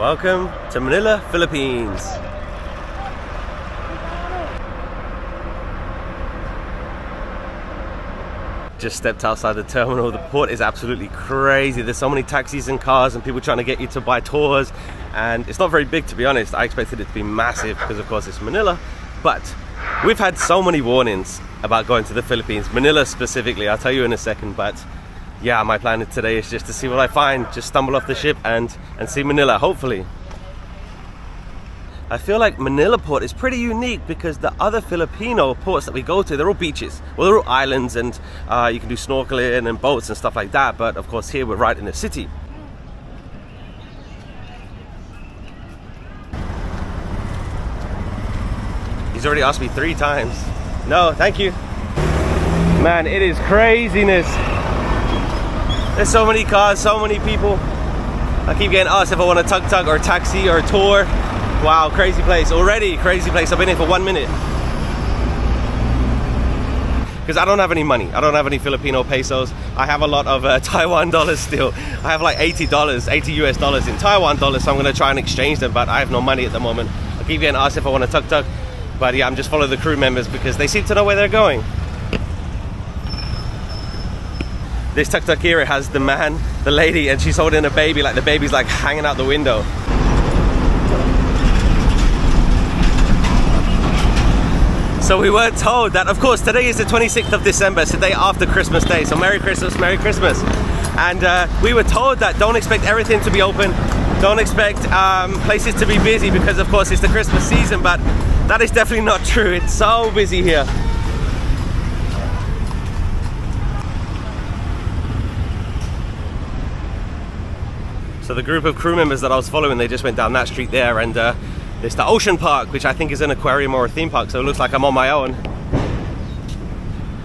Welcome to Manila, Philippines. Just stepped outside the terminal. The port is absolutely crazy. There's so many taxis and cars and people trying to get you to buy tours, and it's not very big, to be honest. I expected it to be massive because of course it's Manila, but we've had so many warnings about going to the Philippines, Manila specifically. I'll tell you in a second, but yeah, my plan today is just to see what I find, just stumble off the ship and see Manila, hopefully. I feel like Manila port is pretty unique because the other Filipino ports that we go to, they're all beaches. Well, they're all islands, and you can do snorkeling and boats and stuff like that. But of course here we're right in the city. He's already asked me 3 times. No, thank you. Man, it is craziness. There's so many cars, so many people. I keep getting asked if I want a tuk-tuk or a taxi or a tour. Wow, crazy place. Already crazy place. I've been here for 1 minute. Because I don't have any money. I don't have any Filipino pesos. I have a lot of Taiwan dollars still. I have like $80, 80 US dollars in Taiwan dollars, so I'm going to try and exchange them, but I have no money at the moment. I keep getting asked if I want a tuk-tuk, but yeah, I'm just following the crew members because they seem to know where they're going. This tuk-tuk here, it has the man, the lady, and she's holding a baby, like the baby's like hanging out the window. So we were told that, of course, today is the 26th of December, it's the day after Christmas Day, so Merry Christmas, Merry Christmas. And we were told that don't expect everything to be open, don't expect places to be busy because, of course, it's the Christmas season, but that is definitely not true. It's so busy here. So the group of crew members that I was following, they just went down that street there, and there's the ocean park, which I think is an aquarium or a theme park, so it looks like I'm on my own.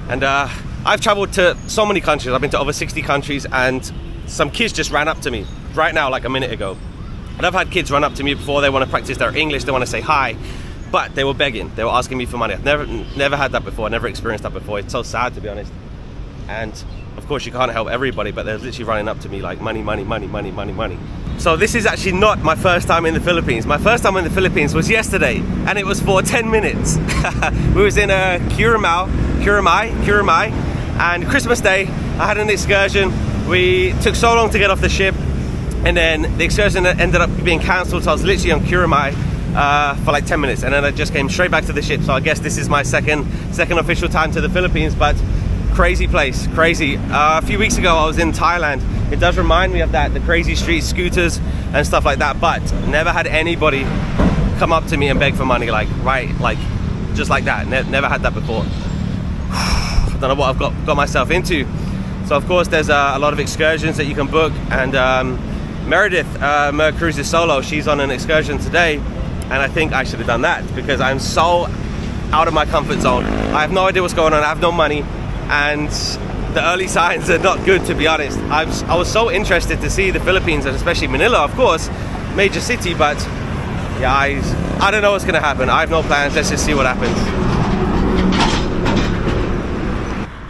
And I've traveled to so many countries. I've been to over 60 countries, and some kids just ran up to me right now, like a minute ago. And I've had kids run up to me before. They want to practice their English, they want to say hi, but they were begging, they were asking me for money. I've never had that before, never experienced that before. It's so sad, to be honest. And of course you can't help everybody, but they're literally running up to me like money, money, money, money, money, money. So this is actually not my first time in the Philippines. My first time in the Philippines was yesterday, and it was for 10 minutes. We was in Curacao, and Christmas Day I had an excursion. We took so long to get off the ship, and then the excursion ended up being cancelled, so I was literally on Curacao for like 10 minutes, and then I just came straight back to the ship. So I guess this is my second official time to the Philippines, but crazy place, crazy. A few weeks ago I was in Thailand. It does remind me of that, the crazy street scooters and stuff like that, but never had anybody come up to me and beg for money, like just like that. Never had that before. I don't know what I've got myself into. So of course there's a lot of excursions that you can book, and Meredith, Mer Cruises Solo, she's on an excursion today, and I think I should have done that because I'm so out of my comfort zone. I have no idea what's going on, I have no money, and the early signs are not good, to be honest. I was so interested to see the Philippines, and especially Manila, of course, major city, but yeah, I don't know what's gonna happen. I have no plans, let's just see what happens.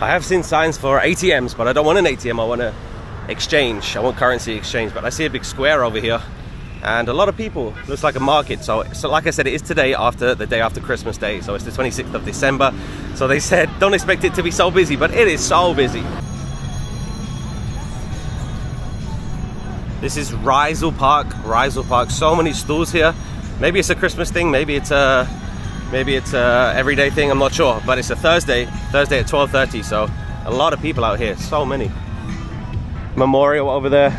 I have seen signs for ATMs, but I don't want an ATM, I want to exchange. I want currency exchange, but I see a big square over here and a lot of people. Looks like a market. So like I said, it is today, after the day after Christmas Day, so it's the 26th of December. So they said don't expect it to be so busy, but it is so busy. This is Rizal Park. So many stools here. Maybe it's a Christmas thing, maybe it's a everyday thing, I'm not sure, but it's a Thursday at 12:30, so a lot of people out here, so many. Memorial over there.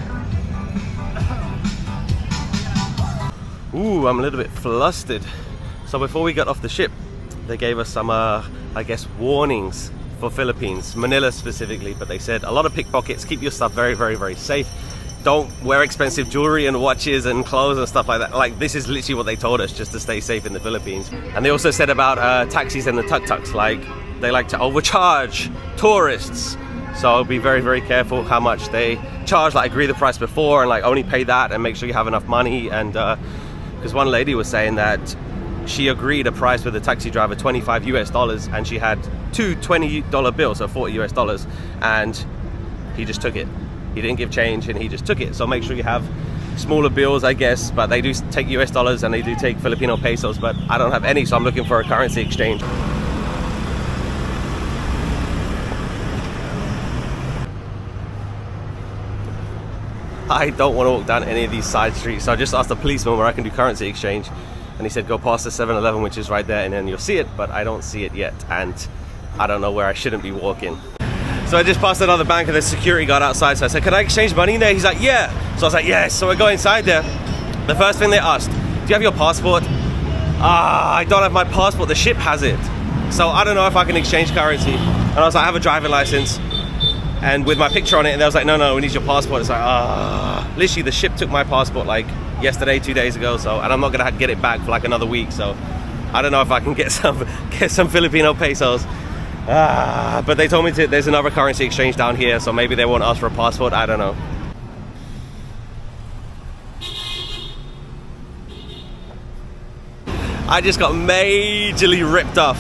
Ooh, I'm a little bit flustered. So before we got off the ship, they gave us some I guess warnings for Philippines, Manila specifically, but they said a lot of pickpockets, keep your stuff very, very, very safe. Don't wear expensive jewelry and watches and clothes and stuff like that. Like, this is literally what they told us, just to stay safe in the Philippines. And they also said about taxis and the tuk-tuks, like they like to overcharge tourists. So be very, very careful how much they charge. Like, agree the price before and like only pay that, and make sure you have enough money. And because one lady was saying that she agreed a price with the taxi driver, $25 US, and she had 2 $20 bills, so $40 US, and he just took it. He didn't give change and he just took it. So make sure you have smaller bills, I guess, but they do take US dollars and they do take Filipino pesos, but I don't have any, so I'm looking for a currency exchange. I don't want to walk down any of these side streets, so I just asked the policeman where I can do currency exchange, and he said go past the 7-Eleven, which is right there, and then you'll see it, but I don't see it yet, and I don't know where I shouldn't be walking. So I just passed another bank and there's a security guard outside, so I said, can I exchange money in there? He's like, yeah. So I was like, yes. So I go inside there. The first thing they asked, do you have your passport? I don't have my passport, the ship has it. So I don't know if I can exchange currency. And I was like, I have a driving license and with my picture on it, and they was like, no, we need your passport. It's like, literally the ship took my passport like yesterday, 2 days ago, so, and I'm not gonna get it back for like another week, so I don't know if I can get some Filipino pesos. But they told me there's another currency exchange down here, so maybe they won't ask for a passport, I don't know. I just got majorly ripped off.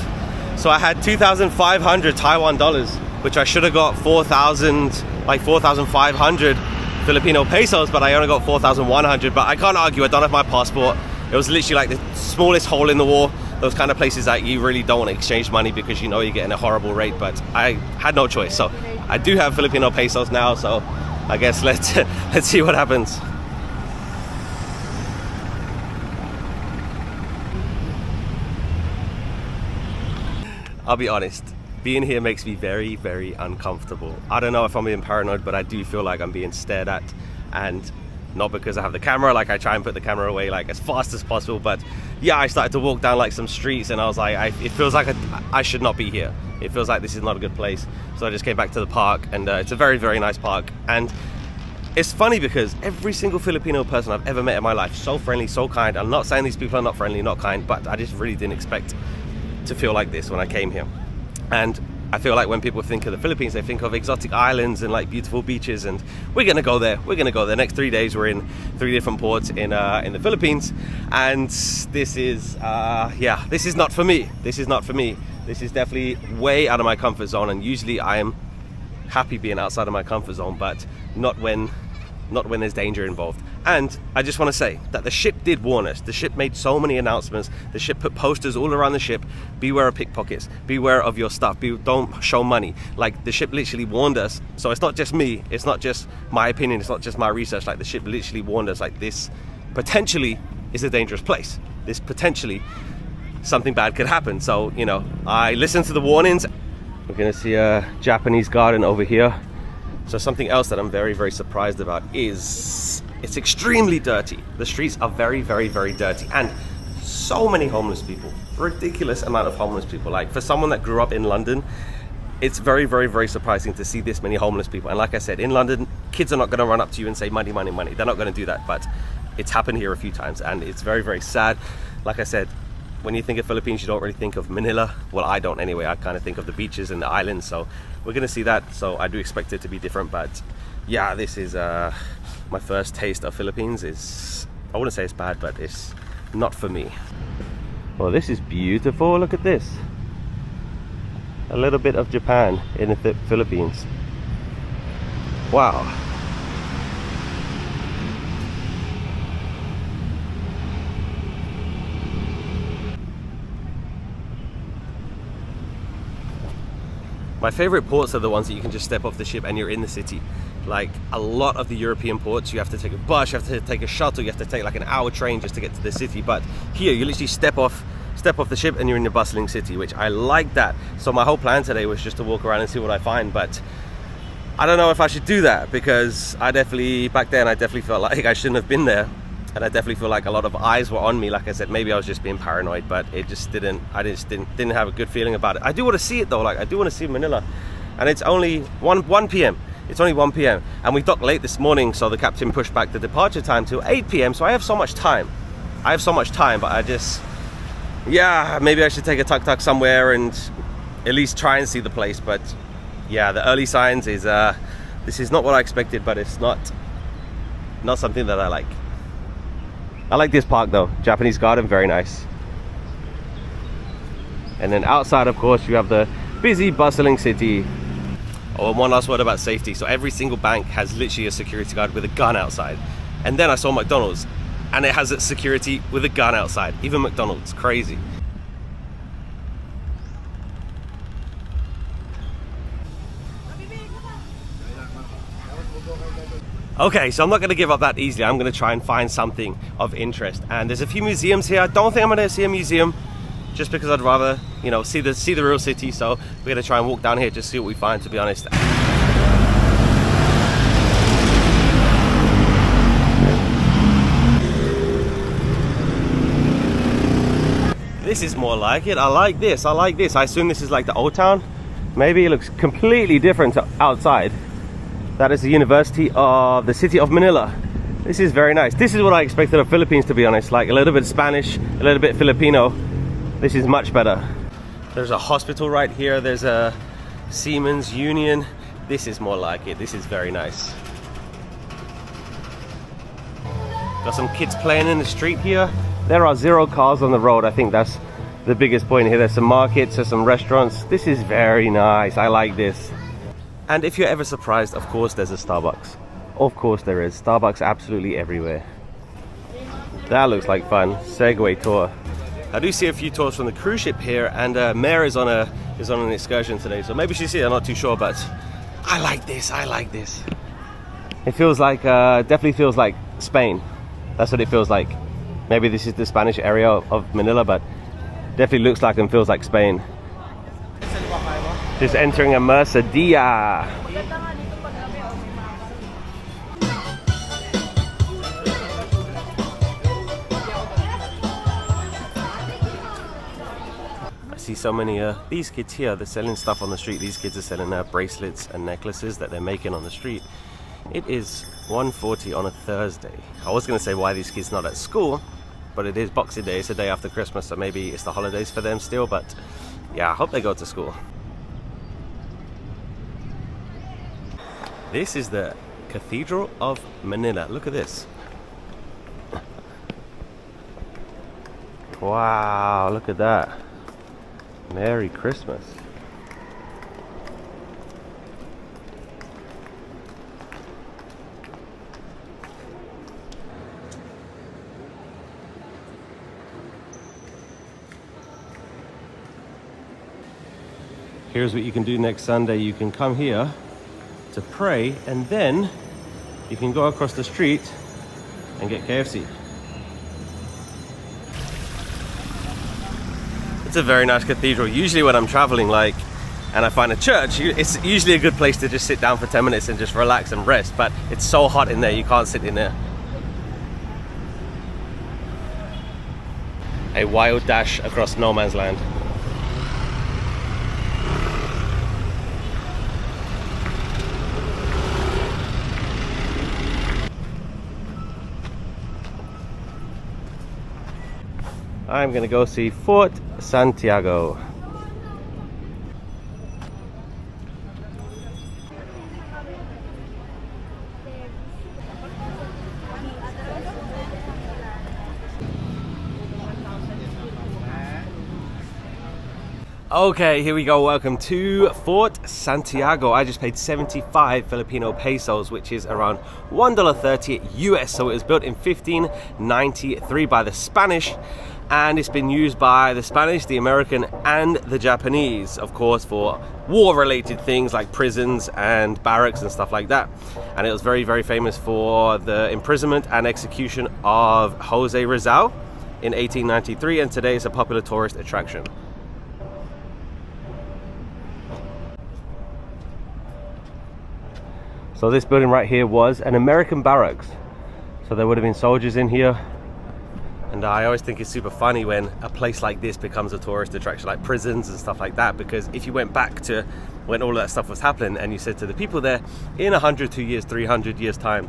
So I had 2,500 Taiwan dollars, which I should have got 4,500 Filipino pesos, but I only got 4,100. But I can't argue, I don't have my passport. It was literally like the smallest hole in the wall. Those kind of places that you really don't want to exchange money because you know you're getting a horrible rate, but I had no choice. So I do have Filipino pesos now, so I guess let's see what happens. I'll be honest, being here makes me very, very uncomfortable. I don't know if I'm being paranoid, but I do feel like I'm being stared at, and not because I have the camera, like I try and put the camera away like as fast as possible, but yeah, I started to walk down like some streets and I was like, it feels like I should not be here. It feels like this is not a good place. So I just came back to the park, and it's a very, very nice park. And it's funny because every single Filipino person I've ever met in my life, so friendly, so kind. I'm not saying these people are not friendly, not kind, but I just really didn't expect to feel like this when I came here. And I feel like when people think of the Philippines, they think of exotic islands and like beautiful beaches, and we're gonna go there. We're gonna go there. Next 3 days, we're in 3 different ports in the Philippines, and this is this is not for me. This is not for me. This is definitely way out of my comfort zone, and usually I am happy being outside of my comfort zone, but not when there's danger involved. And I just want to say that the ship did warn us. The ship made so many announcements. The ship put posters all around the ship. Beware of pickpockets. Beware of your stuff. Don't show money. Like, the ship literally warned us. So it's not just me. It's not just my opinion. It's not just my research. Like, the ship literally warned us, like, this potentially is a dangerous place. This potentially something bad could happen. So, you know, I listened to the warnings. We're going to see a Japanese garden over here. So something else that I'm very, very surprised about is it's extremely dirty. The streets are very, very, very dirty, and so many homeless people. Ridiculous amount of homeless people. Like, for someone that grew up in London, it's very, very, very surprising to see this many homeless people. And like I said, in London, kids are not going to run up to you and say money, money, money. They're not going to do that, but it's happened here a few times, and it's very, very sad. Like I said, when you think of Philippines, you don't really think of Manila. Well, I don't anyway. I kind of think of the beaches and the islands, so we're going to see that. So I do expect it to be different, but yeah, this is my first taste of Philippines. I wouldn't say it's bad, but it's not for me. Well, this is beautiful. Look at this. A little bit of Japan in the Philippines. Wow. My favorite ports are the ones that you can just step off the ship and you're in the city. Like, a lot of the European ports, you have to take a bus, you have to take a shuttle, you have to take like an hour train just to get to the city. But here, you literally step off the ship and you're in a bustling city, which I like that. So my whole plan today was just to walk around and see what I find, but I don't know if I should do that, because back then I definitely felt like I shouldn't have been there. And I definitely feel like a lot of eyes were on me. Like I said, maybe I was just being paranoid, but I just didn't have a good feeling about it. I do want to see it though. Like, I do want to see Manila, and it's only 1 p.m. It's only 1 p.m. and we docked late this morning, so the captain pushed back the departure time to 8 p.m. So I have so much time. But I just, yeah, maybe I should take a tuk-tuk somewhere and at least try and see the place. But yeah, the early signs is this is not what I expected, but it's not something that I like. I like this park though. Japanese garden, very nice. And then outside, of course, you have the busy, bustling city. Oh, and one last word about safety. So every single bank has literally a security guard with a gun outside. And then I saw McDonald's, and it has its security with a gun outside. Even McDonald's, crazy. Okay, so I'm not going to give up that easily. I'm going to try and find something of interest. And there's a few museums here. I don't think I'm going to see a museum, just because I'd rather, you know, see the real city. So we're going to try and walk down here, just see what we find, to be honest. This is more like it. I like this. I like this. I assume this is like the old town. Maybe it looks completely different to outside. That is the University of the City of Manila. This is very nice. This is what I expected of Philippines, to be honest. Like a little bit Spanish, a little bit Filipino. This is much better. There's a hospital right here. There's a Siemens Union. This is more like it. This is very nice. Got some kids playing in the street here. There are 0 cars on the road. I think that's the biggest point here. There's some markets, there's some restaurants. This is very nice. I like this. And if you're ever surprised, of course there's a Starbucks. Of course there is. Starbucks absolutely everywhere. That looks like fun. Segway tour. I do see a few tours from the cruise ship here, and Mare is on an excursion today, so maybe she's here. I'm not too sure, but I like this. I like this. It feels like definitely feels like Spain. That's what it feels like. Maybe this is the Spanish area of Manila, but definitely looks like and feels like Spain. Just entering a Mercedia. I see so many these kids here. They're selling stuff on the street. These kids are selling bracelets and necklaces that they're making on the street. It is 1:40 on a Thursday. I was going to say, why are these kids not at school? But it is Boxing Day. It's the day after Christmas, so maybe it's the holidays for them still. But yeah, I hope they go to school. This is the Cathedral of Manila. Look at this. Wow, look at that. Merry Christmas. Here's what you can do next Sunday. You can come here to pray, and then you can go across the street and get KFC. It's a very nice cathedral. Usually when I'm traveling and I find a church, it's usually a good place to just sit down for 10 minutes and just relax and rest, but it's so hot in there, you can't sit in there. A wild dash across no man's land. I'm gonna go see Fort Santiago. Okay, here we go. Welcome to Fort Santiago. I just paid 75 Filipino pesos, which is around $1.30 US. So it was built in 1593 by the Spanish, and it's been used by the Spanish, the American, and the Japanese, of course, for war-related things like prisons and barracks and stuff like that. And it was very, very famous for the imprisonment and execution of Jose Rizal in 1893, and today it's a popular tourist attraction. So this building right here was an American barracks. So there would have been soldiers in here. And I always think it's super funny when a place like this becomes a tourist attraction, like prisons and stuff like that, because if you went back to when all that stuff was happening and you said to the people there, in 100, 2 years, 300 years time,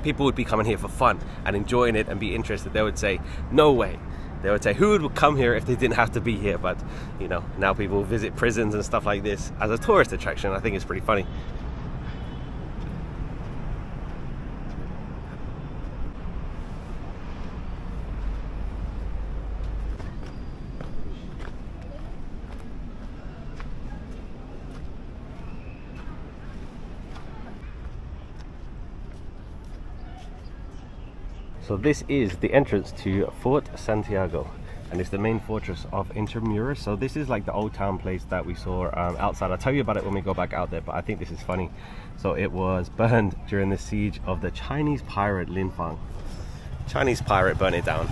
people would be coming here for fun and enjoying it and be interested, they would say, no way. They would say, who would come here if they didn't have to be here? But, you know, now people visit prisons and stuff like this as a tourist attraction. I think it's pretty funny. So this is the entrance to Fort Santiago, and it's the main fortress of Intramuros. So this is like the old town place that we saw outside. I'll tell you about it when we go back out there, but I think this is funny. So it was burned during the siege of the Chinese pirate Lin Fang. Chinese pirate burned it down.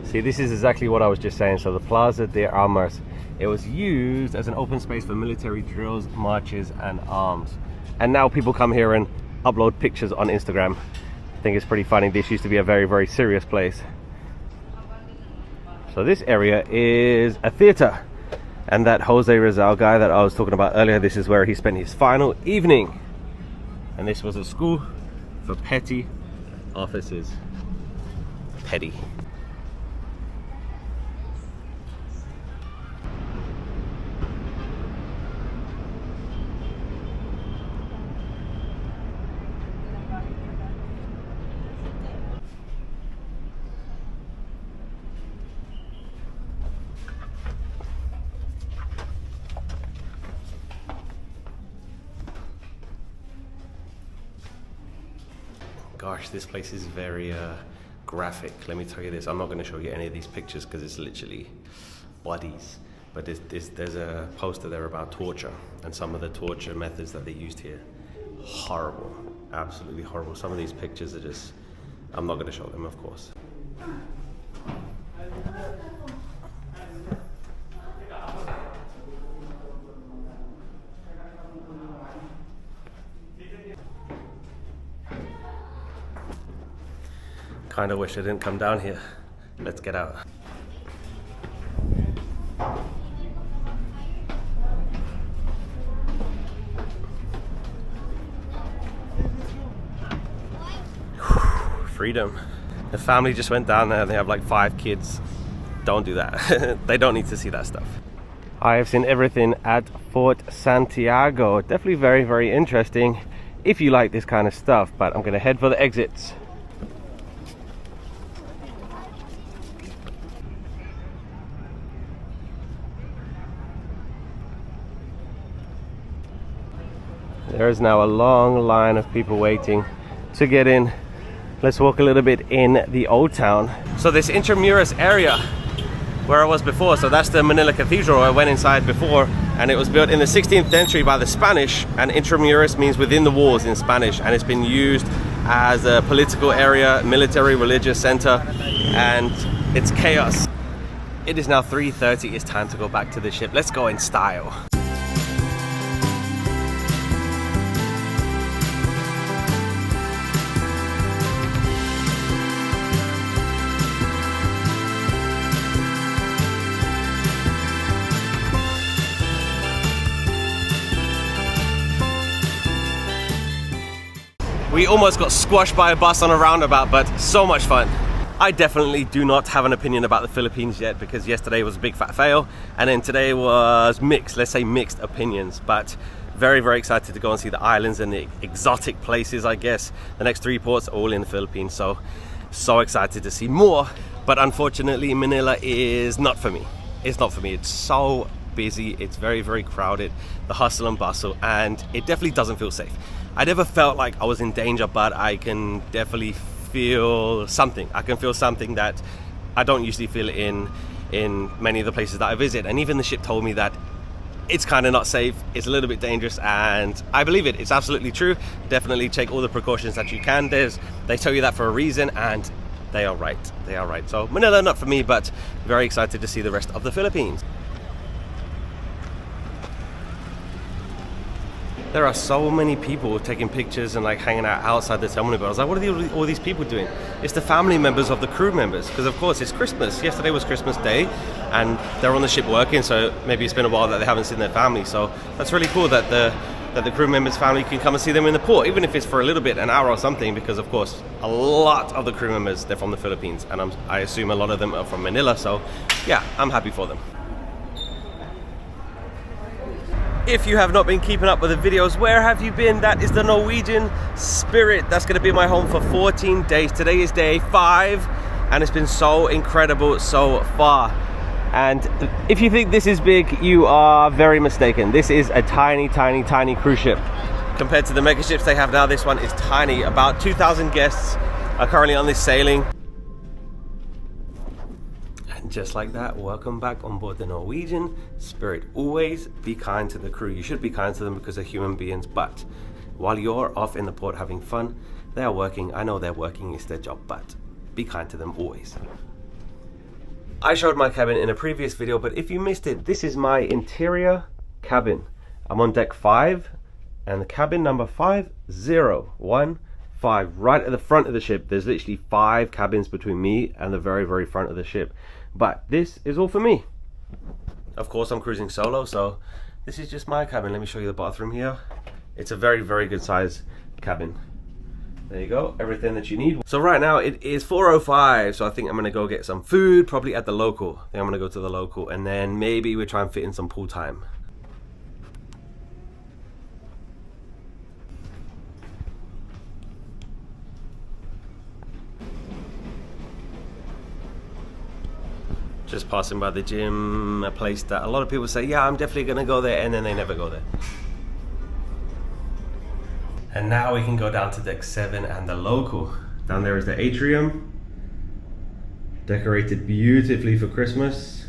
See, this is exactly what I was just saying. So the Plaza de Armas, it was used as an open space for military drills, marches and arms. And now people come here and upload pictures on Instagram. I think it's pretty funny. This used to be a very, very serious place. So this area is a theater. And that Jose Rizal guy that I was talking about earlier, this is where he spent his final evening. And this was a school for petty officers. Petty. Gosh, this place is very graphic. Let me tell you this. I'm not going to show you any of these pictures because it's literally bodies. But there's a poster there about torture and some of the torture methods that they used here. Horrible. Absolutely horrible. Some of these pictures are just... I'm not going to show them, of course. Kind of wish I didn't come down here. Let's get out. Freedom. The family just went down there and they have like 5 kids. Don't do that. They don't need to see that stuff. I have seen everything at Fort Santiago. Definitely very, very interesting if you like this kind of stuff, but I'm gonna head for the exits. There is now a long line of people waiting to get in. Let's walk a little bit in the old town. So this Intramuros area where I was before, so that's the Manila Cathedral. I went inside before, and it was built in the 16th century by the Spanish, and Intramuros means within the walls in Spanish, and it's been used as a political area, military, religious center, and it's chaos. It is now 3:30. It's time to go back to the ship. Let's go in style. We almost got squashed by a bus on a roundabout, but so much fun. I definitely do not have an opinion about the Philippines yet, because yesterday was a big fat fail and then today was mixed, let's say mixed opinions, but very, very excited to go and see the islands and the exotic places, I guess. The next 3 ports are all in the Philippines, so excited to see more. But unfortunately, Manila is not for me. It's not for me. It's so busy, it's very, very crowded, the hustle and bustle, and it definitely doesn't feel safe. I never felt like I was in danger, but I can definitely feel something. I can feel something that I don't usually feel in many of the places that I visit. And even the ship told me that it's kind of not safe, it's a little bit dangerous, and I believe it. It's absolutely true. Definitely take all the precautions that you can. They tell you that for a reason, and they are right. They are right. So Manila, not for me, but very excited to see the rest of the Philippines. There are so many people taking pictures and like hanging out outside the terminal. But I was like, what are all these people doing? It's the family members of the crew members, because of course it's Christmas. Yesterday was Christmas Day and they're on the ship working, so maybe it's been a while that they haven't seen their family. So that's really cool that the crew members' family can come and see them in the port, even if it's for a little bit, an hour or something, because of course a lot of the crew members, they're from the Philippines, and I assume a lot of them are from Manila. So yeah, I'm happy for them. If you have not been keeping up with the videos, where have you been? That is the Norwegian Spirit. That's going to be my home for 14 days. Today is day 5 and it's been so incredible so far. And if you think this is big, you are very mistaken. This is a tiny, tiny, tiny cruise ship Compared to the mega ships they have now, this one is tiny. About 2,000 guests are currently on this sailing. And just like that, welcome back on board the Norwegian Spirit. Always be kind to the crew. You should be kind to them because they're human beings, but while you're off in the port having fun, they are working. I know they're working, it's their job, but be kind to them always. I showed my cabin in a previous video, but if you missed it, this is my interior cabin. I'm on deck 5 and the cabin number 5015, right at the front of the ship. There's literally 5 cabins between me and the very, very front of the ship. But this is all for me. Of course, I'm cruising solo, so this is just my cabin. Let me show you the bathroom here. It's a very, very good size cabin. There you go, everything that you need. So right now it is 4:05, so I think I'm gonna go get some food, probably at the local. I think I'm gonna go to the local, and then maybe we try and fit in some pool time. Just passing by the gym, a place that a lot of people say, yeah, I'm definitely gonna go there, and then they never go there. And now we can go down to deck 7 and the local. Down there is the atrium, decorated beautifully for Christmas.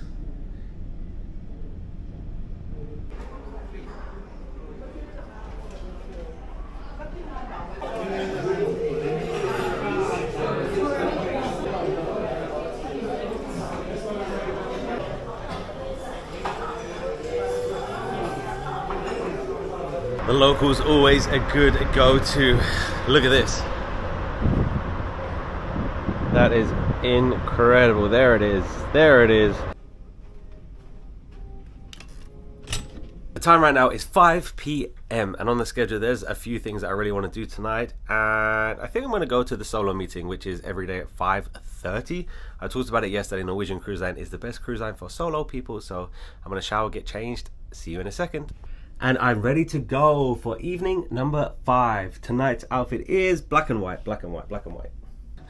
The local's always a good go-to. Look at this. That is incredible. There it is. There it is. The time right now is 5 p.m. and on the schedule there's a few things that I really want to do tonight, and I think I'm going to go to the solo meeting, which is every day at 5:30. I talked about it yesterday. Norwegian Cruise Line is the best cruise line for solo people, so I'm going to shower, get changed. See you in a second. And I'm ready to go for evening number 5. Tonight's outfit is black and white, black and white, black and white.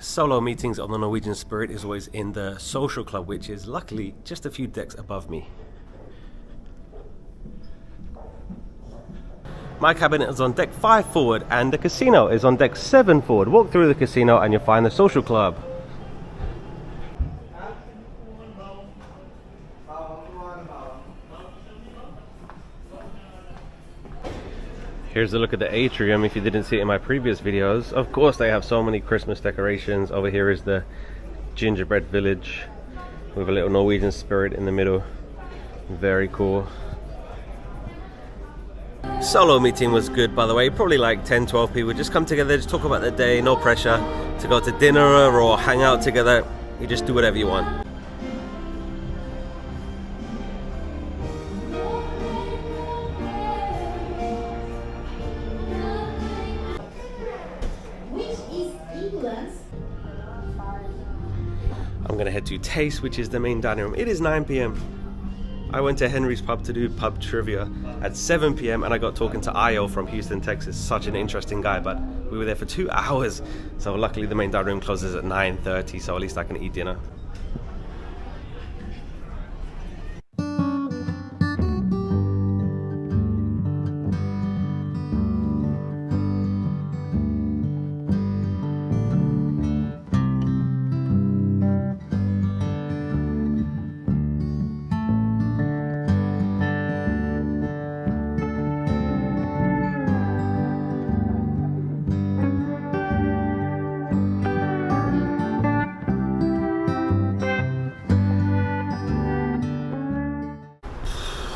Solo meetings on the Norwegian Spirit is always in the social club, which is luckily just a few decks above me. My cabin is on deck 5 forward and the casino is on deck 7 forward. Walk through the casino and you'll find the social club. Here's a look at the atrium if you didn't see it in my previous videos. Of course they have so many Christmas decorations. Over here is the gingerbread village with a little Norwegian Spirit in the middle. Very cool. Solo meeting was good, by the way. Probably like 10-12 people just come together, just talk about the day, no pressure to go to dinner or hang out together. You just do whatever you want. I'm gonna head to Taste, which is the main dining room. It is 9 p.m. I went to Henry's pub to do pub trivia at 7 p.m. and I got talking to Io from Houston, Texas. Such an interesting guy, but we were there for 2 hours. So luckily the main dining room closes at 9:30, so at least I can eat dinner.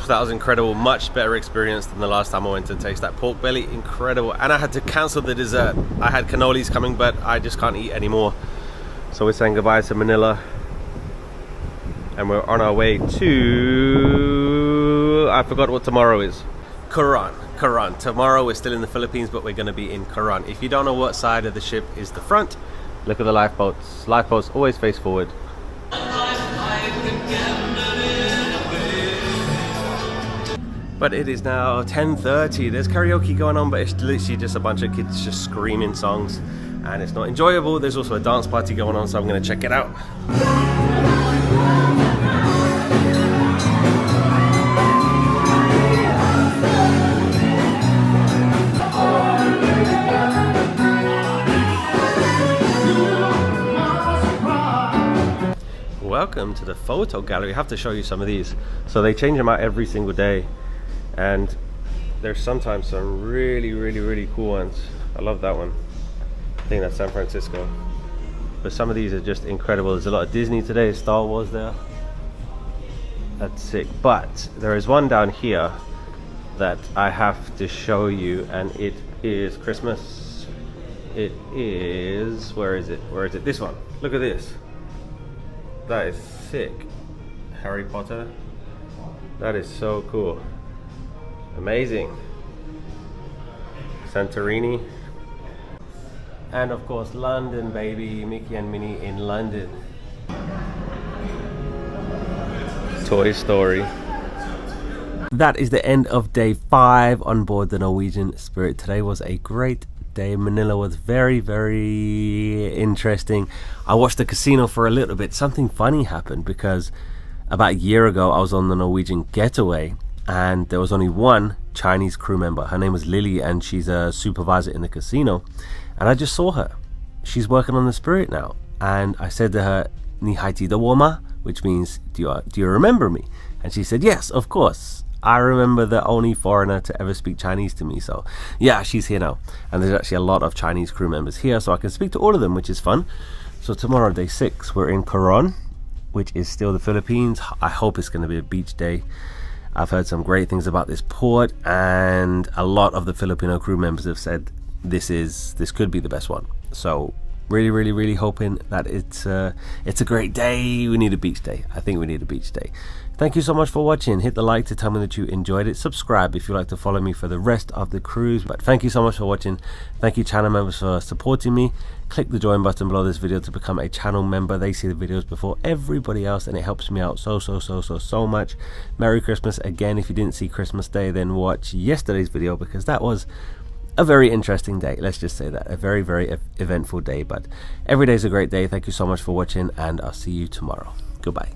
That was incredible, much better experience than the last time I went to Taste. That pork belly, incredible. And I had to cancel the dessert. I had cannolis coming, but I just can't eat anymore. So we're saying goodbye to Manila. And we're on our way to, I forgot what tomorrow is. Coron. Tomorrow we're still in the Philippines, but we're gonna be in Coron. If you don't know what side of the ship is the front, look at the lifeboats. Lifeboats always face forward. But it is now 10:30. There's karaoke going on, but it's literally just a bunch of kids just screaming songs and it's not enjoyable. There's also a dance party going on, so I'm gonna check it out. welcome to the photo gallery. I have to show you some of these. So they change them out every single day, and there's sometimes some really cool ones. I love that one. I think that's San Francisco. But some of these are just incredible. There's a lot of Disney today, Star Wars there. That's sick. But there is one down here that I have to show you, and it is Christmas. It is, where is it? This one. Look at this. That is sick. Harry Potter. That is so cool. Amazing. Santorini. And of course London, baby. Mickey and Minnie in London. Toy Story. That is the end of day 5 on board the Norwegian Spirit. Today was a great day. Manila was very interesting. I watched the casino for a little bit. Something funny happened because about a year ago I was on the Norwegian Getaway, and there was only one Chinese crew member. Her name was Lily, and she's a supervisor in the casino. And I just saw her. She's working on the Spirit now. And I said to her, "Ni hai ti da wo ma?" which means, do you remember me? And she said, "Yes, of course. I remember the only foreigner to ever speak Chinese to me." So yeah, she's here now. And there's actually a lot of Chinese crew members here, so I can speak to all of them, which is fun. So tomorrow, day 6, we're in Coron, which is still the Philippines. I hope it's going to be a beach day. I've heard some great things about this port, and a lot of the Filipino crew members have said this could be the best one. So really hoping that it's a great day. We need a beach day. I think we need a beach day. Thank you so much for watching. Hit the like to tell me that you enjoyed it. Subscribe if you'd like to follow me for the rest of the cruise. But thank you so much for watching. Thank you channel members for supporting me. Click the join button below this video to become a channel member. They see the videos before everybody else, and it helps me out so much. Merry Christmas again. If you didn't see Christmas Day, then watch yesterday's video, because that was a very interesting day. Let's just say that. A very eventful day. But every day is a great day. Thank you so much for watching, and I'll see you tomorrow. Goodbye.